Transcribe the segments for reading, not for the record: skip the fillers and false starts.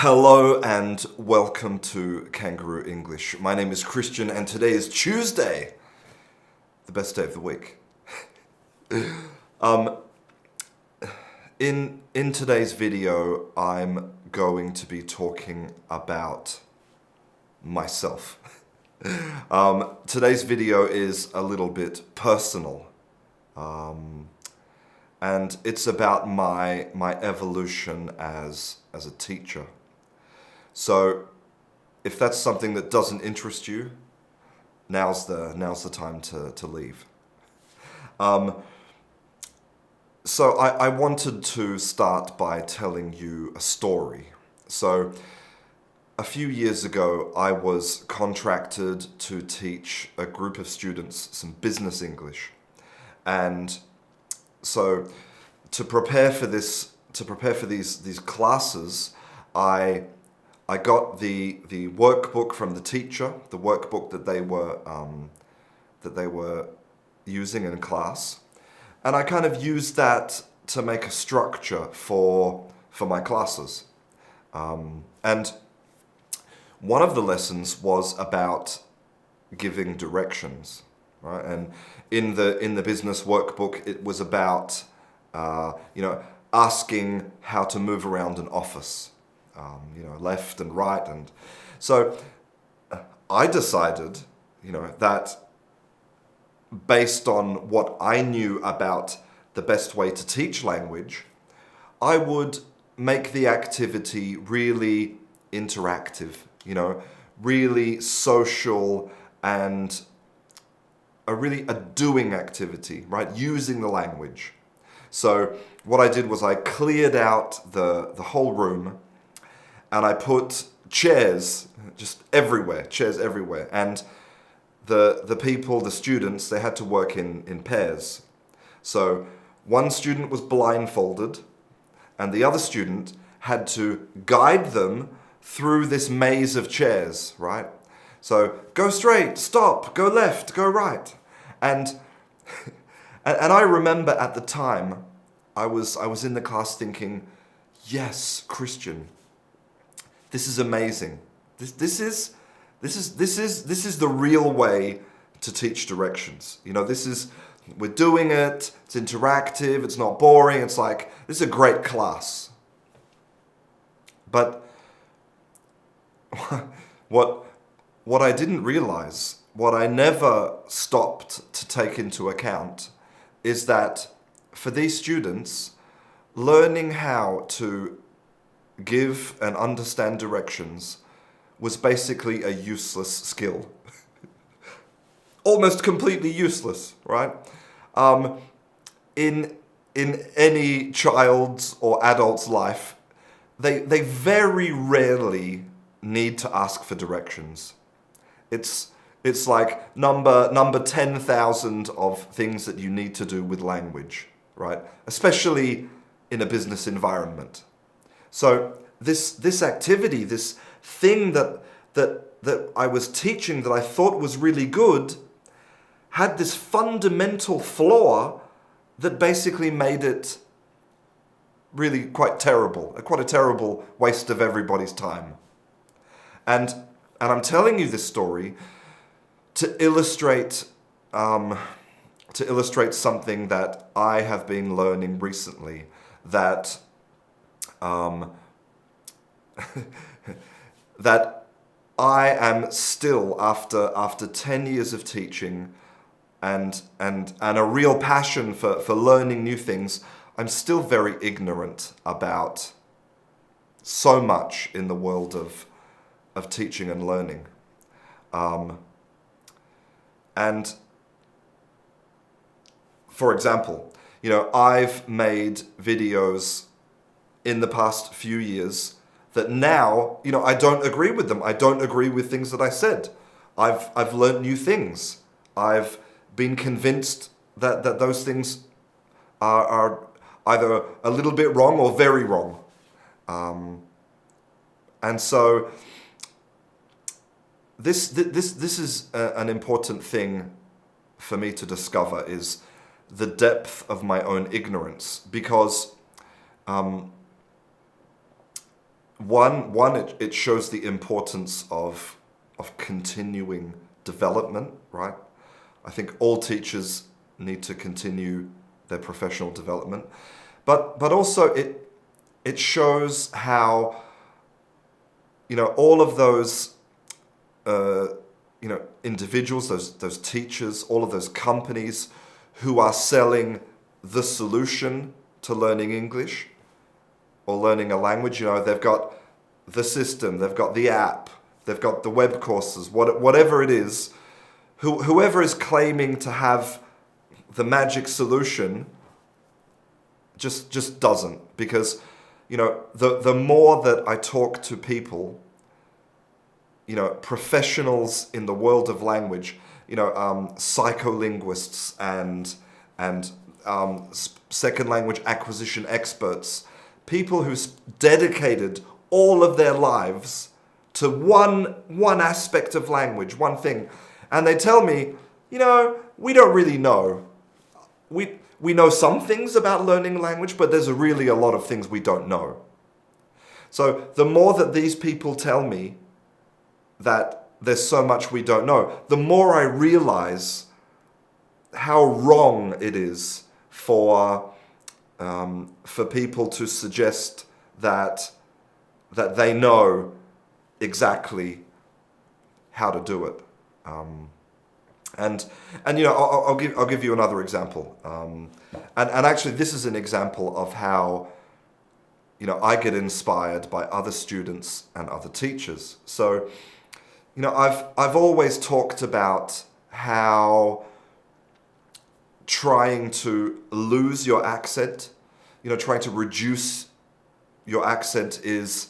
Hello and welcome to Canguro English. My name is Christian and today is Tuesday, the best day of the week. In today's video, I'm going to be talking about myself. Today's video is a little bit personal, and it's about my evolution as a teacher. So, if that's something that doesn't interest you, now's the time to leave. So I wanted to start by telling you a story. So a few years ago, I was contracted to teach a group of students some business English, and so to prepare for these classes, I got the workbook from the teacher, the workbook that they were using in class, and I kind of used that to make a structure for my classes. And one of the lessons was about giving directions, right? And in the business workbook, it was about asking how to move around an office. Left and right. And so I decided, that based on what I knew about the best way to teach language, I would make the activity really interactive, really social and a doing activity, right? Using the language. So what I did was I cleared out the whole room, and I put chairs everywhere, and the people, the students, they had to work in pairs. So one student was blindfolded, and the other student had to guide them through this maze of chairs, right? So go straight, stop, go left, go right. And I remember at the time, I was in the class thinking, yes, Christian, this is amazing. This is the real way to teach directions. We're doing it. It's interactive. It's not boring. It's like, this is a great class. But what I didn't realize, what I never stopped to take into account, is that for these students, learning how to give and understand directions was basically a useless skill. Almost completely useless, right? In any child's or adult's life, they very rarely need to ask for directions. It's like number 10,000 of things that you need to do with language, right? Especially in a business environment. So this activity, this thing that I was teaching that I thought was really good, had this fundamental flaw that basically made it really quite a terrible waste of everybody's time. And I'm telling you this story to illustrate something that I have been learning recently, that that I am still, after 10 years of teaching and a real passion for learning new things, I'm still very ignorant about so much in the world of teaching and learning. And for example, I've made videos in the past few years that now, I don't agree with them. I don't agree with things that I said. I've learned new things. I've been convinced that those things are either a little bit wrong or very wrong. And so this is an important thing for me to discover, is the depth of my own ignorance, because it shows the importance of continuing development, right? I think all teachers need to continue their professional development, but also it shows how, you know, all of those individuals, those teachers, all of those companies who are selling the solution to learning English or learning a language, you know, they've got the system, they've got the app, they've got the web courses, whatever it is, whoever is claiming to have the magic solution just doesn't. Because, you know, the more that I talk to people, you know, professionals in the world of language, you know, psycholinguists and second language acquisition experts, people who've dedicated all of their lives to one aspect of language, one thing, and they tell me, you know, we don't really know. We know some things about learning language, but there's really a lot of things we don't know. So the more that these people tell me that there's so much we don't know, the more I realize how wrong it is for people to suggest that they know exactly how to do it. And you know, I'll give you another example. And actually, this is an example of how, you know, I get inspired by other students and other teachers. So, you know, I've always talked about how trying to lose your accent, you know, trying to reduce your accent is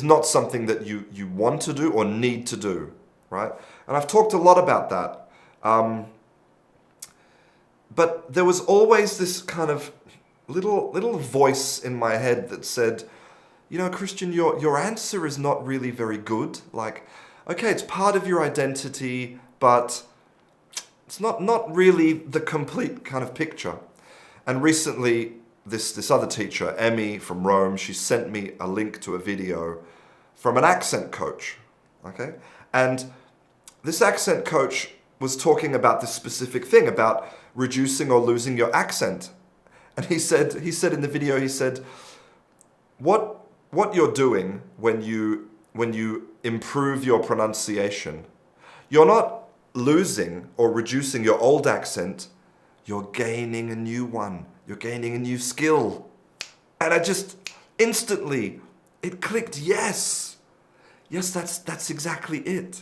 not something that you want to do or need to do, right? And I've talked a lot about that. But there was always this kind of little voice in my head that said, you know, Christian, your answer is not really very good. Like, okay, it's part of your identity, but it's not really the complete kind of picture. And recently, this other teacher, Emmy from Rome, she sent me a link to a video from an accent coach, okay? And this accent coach was talking about this specific thing, about reducing or losing your accent. And he said in the video, he said, what you're doing when you improve your pronunciation, you're not losing or reducing your old accent, you're gaining a new one. You're gaining a new skill. And I just instantly, it clicked, yes. Yes, that's exactly it.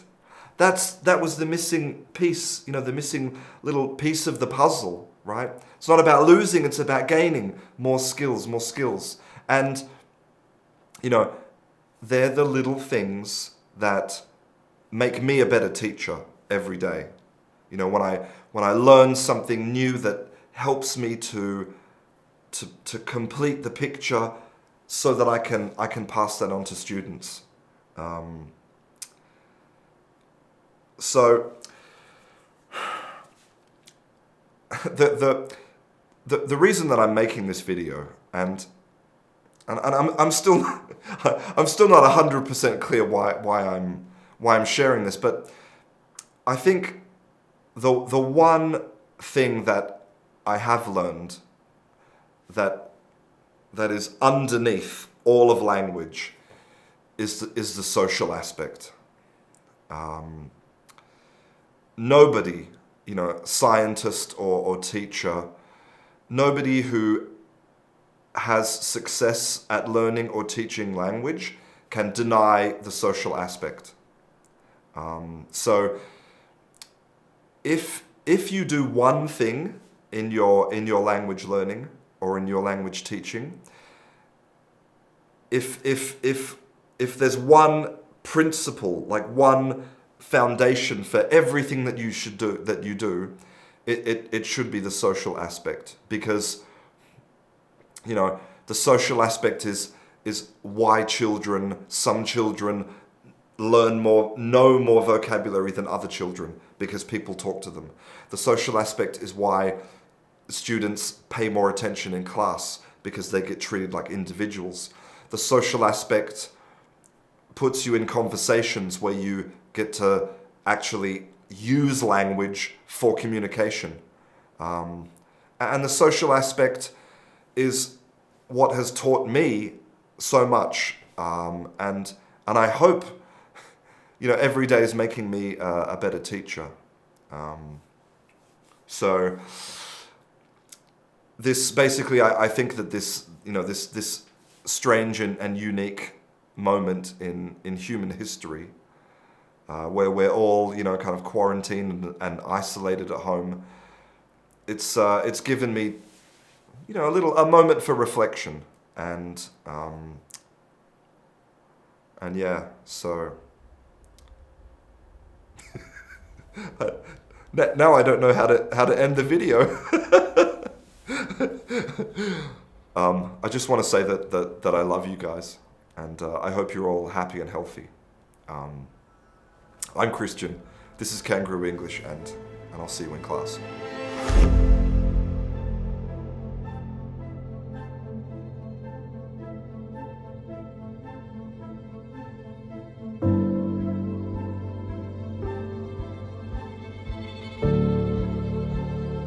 That was the missing piece, you know, the missing little piece of the puzzle, right? It's not about losing, it's about gaining more skills. And, you know, they're the little things that make me a better teacher every day. You know, when I learn something new that helps me to complete the picture so that I can pass that on to students. So the reason that I'm making this video, and I'm still not 100% clear why I'm sharing this, but I think the one thing that I have learned that is underneath all of language is the social aspect. Nobody, you know, scientist or teacher, nobody who has success at learning or teaching language can deny the social aspect. So if you do one thing in your language learning or in your language teaching, if there's one principle, like one foundation for everything that you do, it should be the social aspect. Because, you know, the social aspect is why some children know more vocabulary than other children, because people talk to them. The social aspect is why students pay more attention in class, because they get treated like individuals. The social aspect puts you in conversations where you get to actually use language for communication. And the social aspect is what has taught me so much. And I hope, every day is making me a better teacher. So this basically, I think that this, this strange and unique moment in human history, where we're all, kind of quarantined and isolated at home, it's given me, a moment for reflection, and yeah, so now I don't know how to end the video. I just want to say that I love you guys, and I hope you're all happy and healthy. I'm Christian. This is Canguro English, and I'll see you in class.